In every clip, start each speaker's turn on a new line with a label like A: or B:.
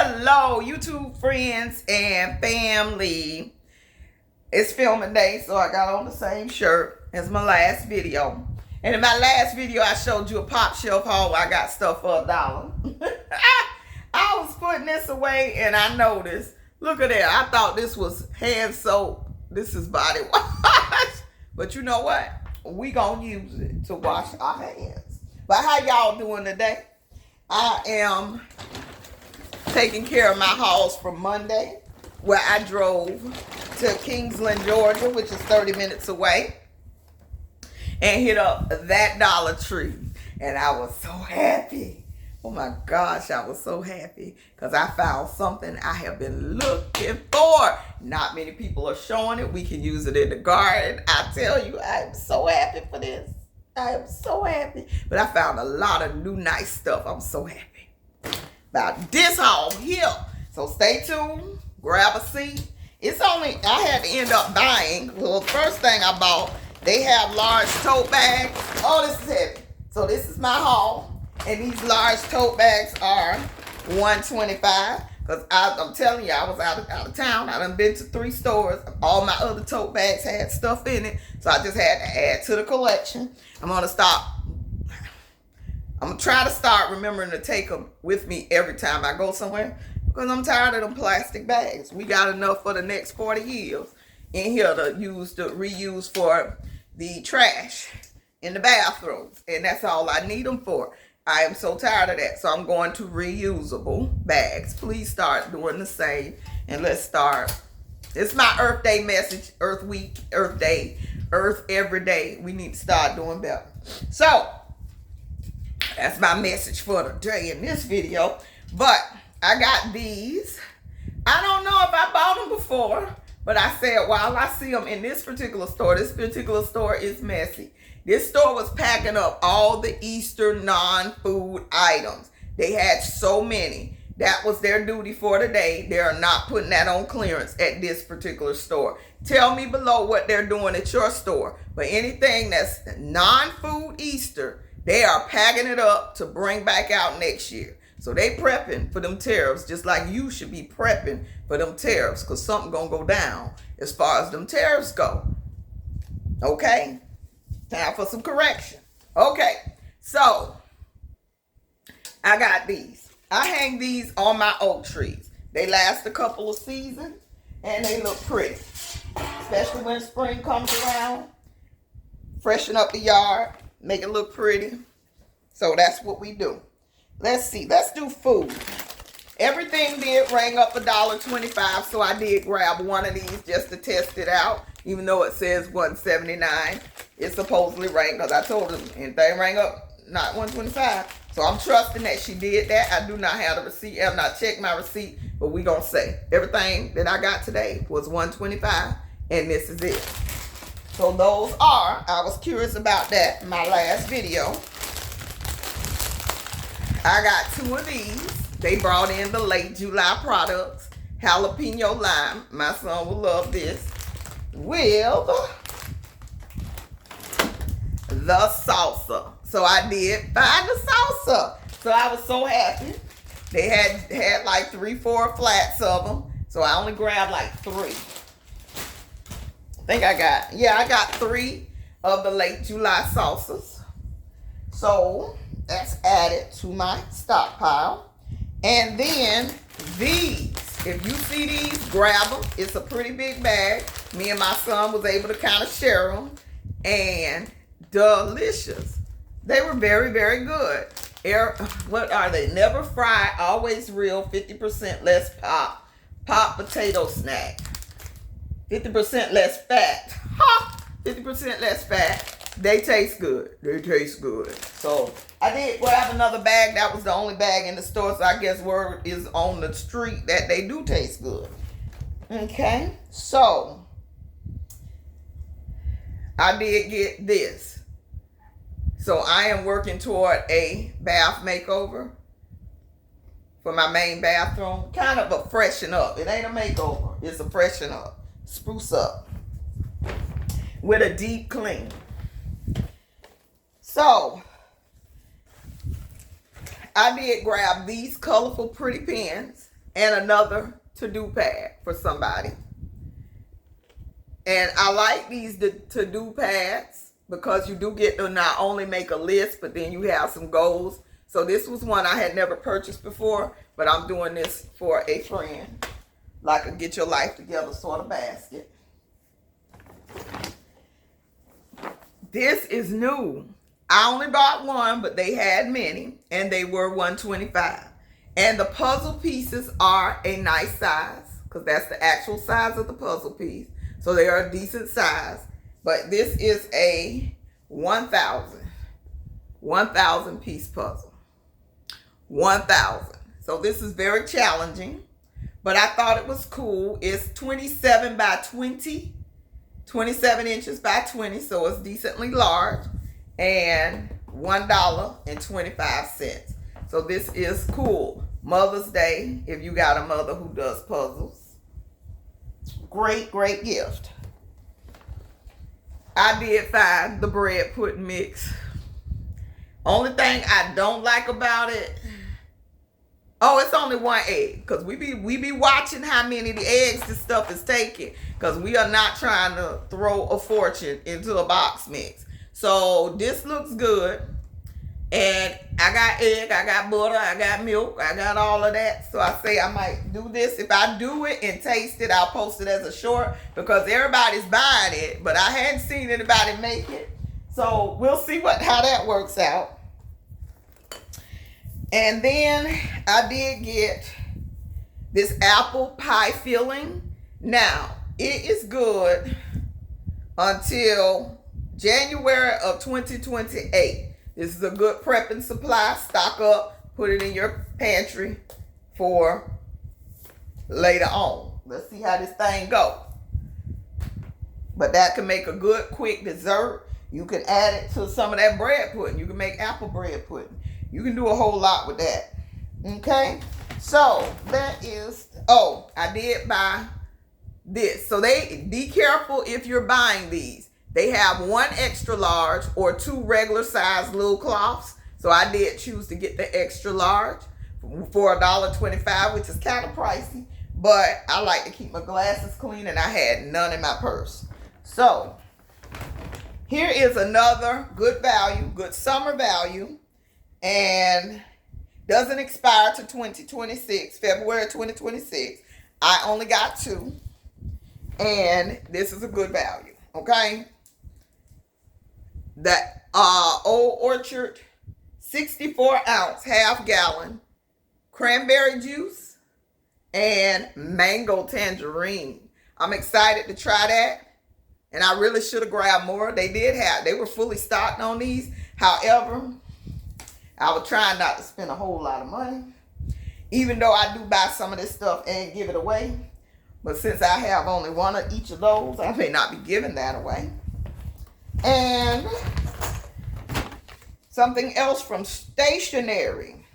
A: Hello, YouTube friends and family. It's filming day, so I got on the same shirt as my last video. And in my last video, I showed you a pop shelf haul where I got stuff for $1. I was putting this away and I noticed, look at that. I thought this was hand soap. This is body wash. But you know what? We gonna use it to wash our hands. But how y'all doing today? I am taking care of my hauls from Monday, where I drove to Kingsland, Georgia, which is 30 minutes away, and hit up that Dollar Tree. And I was so happy. Oh my gosh, I was so happy because I found something I have been looking for. Not many people are showing it. We can use it in the garden. I tell you, I am so happy for this. I am so happy. But I found a lot of new nice stuff. I'm so happy about this haul here. So stay tuned. Grab a seat. It's only, I had to end up buying. Well, the first thing I bought, they have large tote bags. Oh, this is heavy. So this is my haul. And these large tote bags are $125. Because I'm telling you, I was out of town. I done been to 3 stores. All my other tote bags had stuff in it. So I just had to add to the collection. I'm going to try to start remembering to take them with me every time I go somewhere. Because I'm tired of them plastic bags. We got enough for the next 40 years in here to reuse for the trash in the bathrooms. And that's all I need them for. I am so tired of that. So I'm going to reusable bags. Please start doing the same. And let's start. It's my Earth Day message. Earth Week, Earth Day, Earth every day. We need to start doing better. So that's my message for the day in this video. But I got these. I don't know if I bought them before. But I said, while I see them in this particular store is messy. This store was packing up all the Easter non-food items. They had so many. That was their duty for today. They are not putting that on clearance at this particular store. Tell me below what they're doing at your store. But anything that's non-food Easter, they are packing it up to bring back out next year. So they prepping for them tariffs, just like you should be prepping for them tariffs, because something gonna go down as far as them tariffs go. Okay? Time for some correction. Okay, so I got these. I hang these on my oak trees. They last a couple of seasons and they look pretty, especially when spring comes around. Freshen up the yard, make it look pretty. So that's what we do. Let's see. Let's do food. Everything did ring up $1.25, so I did grab one of these just to test it out. Even though it says $1.79, it supposedly rang, because I told them anything rang up, not $1.25. So I'm trusting that she did that. I do not have the receipt. I have not checked my receipt, but we gonna say everything that I got today was $1.25, and this is it. So those are, I was curious about that in my last video. I got 2 of these. They brought in the late July products. Jalapeno lime. My son will love this. With the salsa. So I did find the salsa. So I was so happy. They had like 3-4 flats of them. So I only grabbed like 3. I got 3 of the late July salsas. So that's added to my stockpile. And then these, if you see these, grab them. It's a pretty big bag. Me and my son was able to kind of share them. And delicious. They were very, very good. What are they? Never fry, always real, 50% less pop. Pop potato snack. 50% less fat. Ha! 50% less fat. They taste good. They taste good. So I did grab another bag. That was the only bag in the store. So I guess word is on the street that they do taste good. Okay. So I did get this. So I am working toward a bath makeover for my main bathroom. Kind of a freshen up. It ain't a makeover. It's a freshen up. Spruce up. With a deep clean. So I did grab these colorful pretty pens and another to-do pad for somebody. And I like these to-do pads because you do get to not only make a list, but then you have some goals. So this was one I had never purchased before, but I'm doing this for a friend, like a get your life together sort of basket. This is new. I only bought one, but they had many, and they were $125. And the puzzle pieces are a nice size, because that's the actual size of the puzzle piece. So they are a decent size. But this is a 1,000 piece puzzle. 1,000. So this is very challenging, but I thought it was cool. It's 27 by 20, 27 inches by 20, so it's decently large, and $1.25. So this is cool. Mother's Day, if you got a mother who does puzzles. Great, great gift. I did find the bread pudding mix. Only thing I don't like about it, oh, it's only one egg, because we be watching how many of the eggs this stuff is taking, because we are not trying to throw a fortune into a box mix. So this looks good, and I got egg, I got butter, I got milk, I got all of that. So I say I might do this. If I do it and taste it, I'll post it as a short, because everybody's buying it, but I hadn't seen anybody make it. So we'll see how that works out. And then I did get this apple pie filling. Now, it is good until January of 2028. This is a good prepping supply. Stock up, put it in your pantry for later on. Let's see how this thing goes. But that can make a good, quick dessert. You can add it to some of that bread pudding. You can make apple bread pudding. You can do a whole lot with that. Okay? So, that is... Oh, I did buy this. So, be careful if you're buying these. They have one extra large or two regular size little cloths. So, I did choose to get the extra large for $1.25, which is kind of pricey. But I like to keep my glasses clean, and I had none in my purse. So, here is another good value, good summer value. And doesn't expire to 2026, February 2026. I only got two. And this is a good value, okay? That Old Orchard 64-ounce, half-gallon cranberry juice and mango tangerine. I'm excited to try that. And I really should have grabbed more. They were fully stocked on these. However, I was trying not to spend a whole lot of money, even though I do buy some of this stuff and give it away. But since I have only one of each of those, I may not be giving that away. And something else from stationery.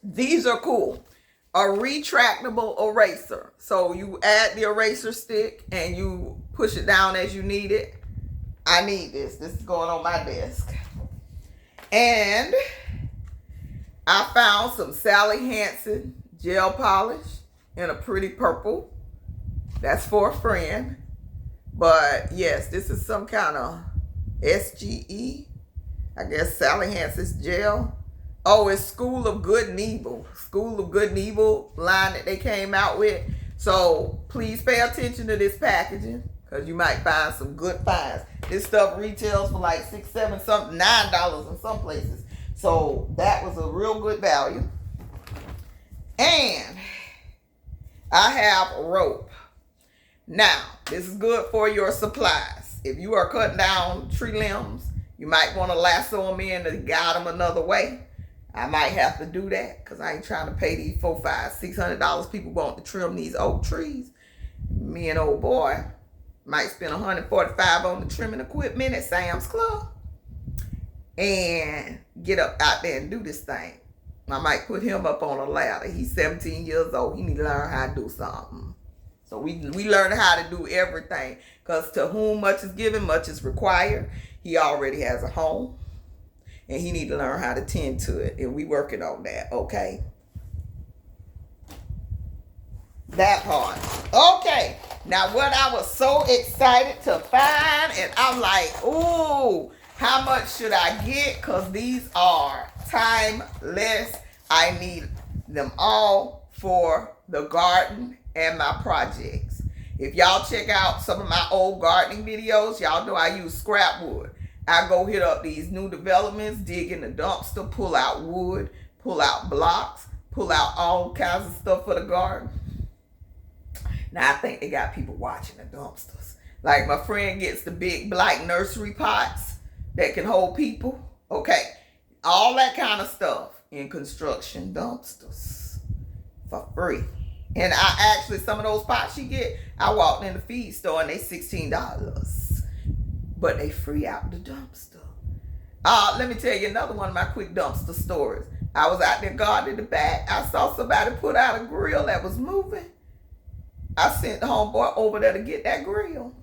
A: These are cool. A retractable eraser. So you add the eraser stick and you push it down as you need it. I need this. This is going on my desk. And I found some Sally Hansen gel polish in a pretty purple. That's for a friend. But yes, this is some kind of SGE. I guess Sally Hansen's gel. Oh, it's School of Good and Evil. School of Good and Evil line that they came out with. So please pay attention to this packaging, because you might find some good finds. This stuff retails for like $6, $7, something, $9 in some places. So that was a real good value. And I have rope. Now, this is good for your supplies. If you are cutting down tree limbs, you might want to lasso them in to guide them another way. I might have to do that, because I ain't trying to pay these $400, $500, $600 people want to trim these oak trees. Me and old boy might spend $145 on the trimming equipment at Sam's Club and get up out there and do this thing. I might put him up on a ladder. He's 17 years old. He need to learn how to do something. So we learn how to do everything, because to whom much is given, much is required. He already has a home, and he need to learn how to tend to it. And we working on that, okay? That part. Okay. Now what I was so excited to find, and I'm like, ooh, how much should I get? Because these are timeless. I need them all for the garden and my projects. If y'all check out some of my old gardening videos, y'all know I use scrap wood. I go hit up these new developments, dig in the dumpster, pull out wood, pull out blocks, pull out all kinds of stuff for the garden. Now, I think they got people watching the dumpsters. Like my friend gets the big black nursery pots that can hold people. Okay, all that kind of stuff in construction dumpsters for free. And I actually, some of those pots you get, I walked in the feed store and they $16. But they free out the dumpster. Let me tell you another one of my quick dumpster stories. I was out there gardening in the back. I saw somebody put out a grill that was moving. I sent the homeboy over there to get that grill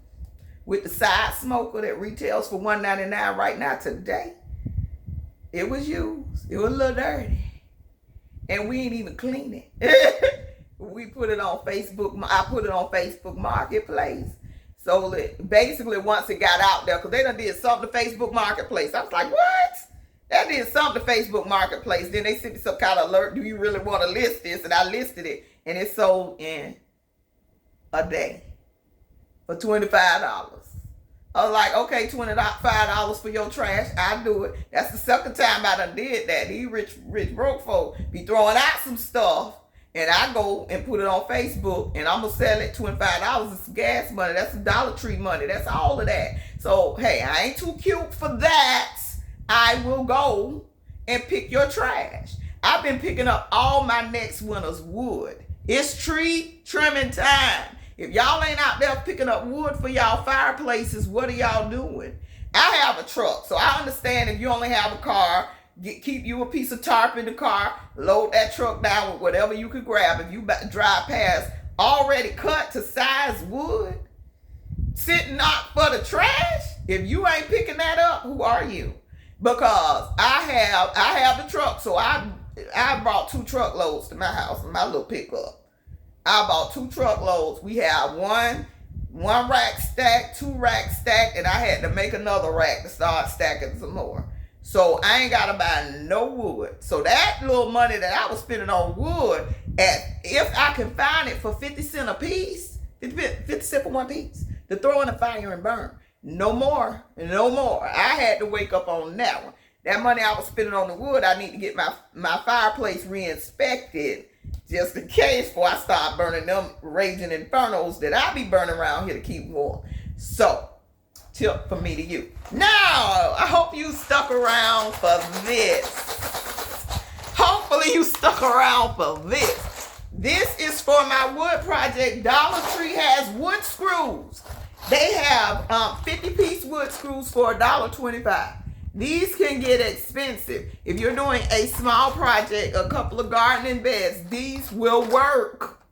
A: with the side smoker that retails for $1.99 right now today. It was used. It was a little dirty. And we ain't even clean it. We put it on Facebook. I put it on Facebook Marketplace. So basically once it got out there, because they done did something to Facebook Marketplace. I was like, what? That did something to Facebook Marketplace. Then they sent me some kind of alert. Do you really want to list this? And I listed it. And it sold in a day for $25. I was like, okay, $25 for your trash. I'll do it. That's the second time I done did that. These rich broke folk be throwing out some stuff. And I go and put it on Facebook, and I'm going to sell it $25. It's gas money. That's Dollar Tree money. That's all of that. So, hey, I ain't too cute for that. I will go and pick your trash. I've been picking up all my next winter's wood. It's tree trimming time. If y'all ain't out there picking up wood for y'all fireplaces, what are y'all doing? I have a truck, so I understand if you only have a car, keep you a piece of tarp in the car, load that truck down with whatever you could grab. If you drive past already cut to size wood, sitting out for the trash, if you ain't picking that up, who are you? Because I have the truck, so I brought 2 truckloads to my house in my little pickup. I bought 2 truckloads. We have one rack stacked, 2 racks stacked, and I had to make another rack to start stacking some more. So I ain't got to buy no wood. So that little money that I was spending on wood, if I can find it for 50 cents a piece, 50 cents for one piece, to throw in the fire and burn. No more. I had to wake up on that one. That money I was spending on the wood, I need to get my fireplace re-inspected just in case before I start burning them raging infernos that I be burning around here to keep warm. So, tip from me to you. Now, I hope you stuck around for this. Hopefully you stuck around for this. This is for my wood project. Dollar Tree has wood screws. They have 50-piece wood screws for $1.25. These can get expensive. If you're doing a small project, a couple of gardening beds, these will work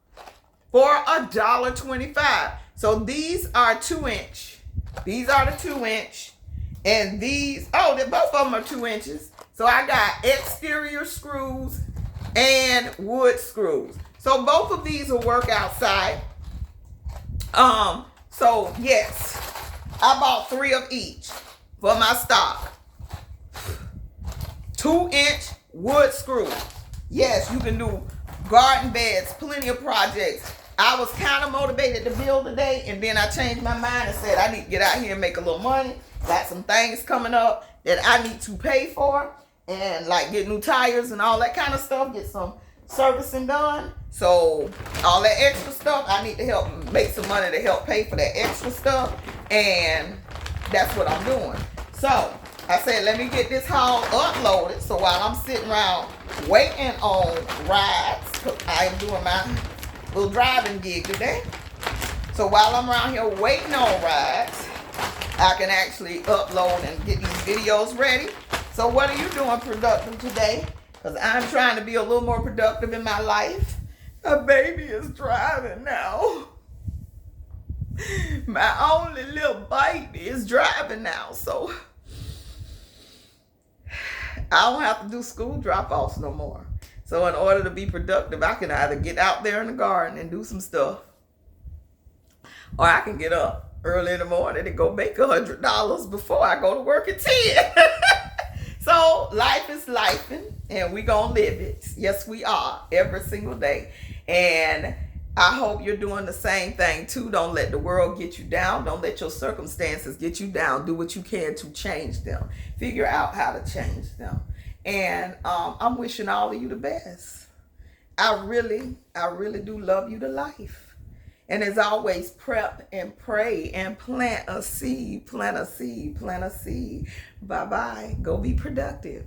A: for $1.25. So these are 2-inch. These are the 2-inch. And these, both of them are 2 inches. So I got exterior screws and wood screws. So both of these will work outside. So yes, I bought 3 of each for my stock. 2-inch wood screws. Yes, you can do garden beds, plenty of projects. I was kind of motivated to build today, and then I changed my mind and said I need to get out here and make a little money. Got some things coming up that I need to pay for, and like get new tires and all that kind of stuff, get some servicing done. So all that extra stuff, I need to help make some money to help pay for that extra stuff, and that's what I'm doing. So I said, let me get this haul uploaded, so while I'm sitting around waiting on rides, because I am doing my little driving gig today. So while I'm around here waiting on rides, I can actually upload and get these videos ready. So what are you doing productive today? Because I'm trying to be a little more productive in my life. A baby is driving now. My only little baby is driving now, so I don't have to do school drop-offs no more. So in order to be productive, I can either get out there in the garden and do some stuff, or I can get up early in the morning and go make $100 before I go to work at 10. So life is life, and we gonna live it. Yes, we are, every single day. And I hope you're doing the same thing too. Don't let the world get you down. Don't let your circumstances get you down. Do what you can to change them. Figure out how to change them. And I'm wishing all of you the best. I really do love you to life. And as always, prep and pray and plant a seed, plant a seed, plant a seed. Bye-bye. Go be productive.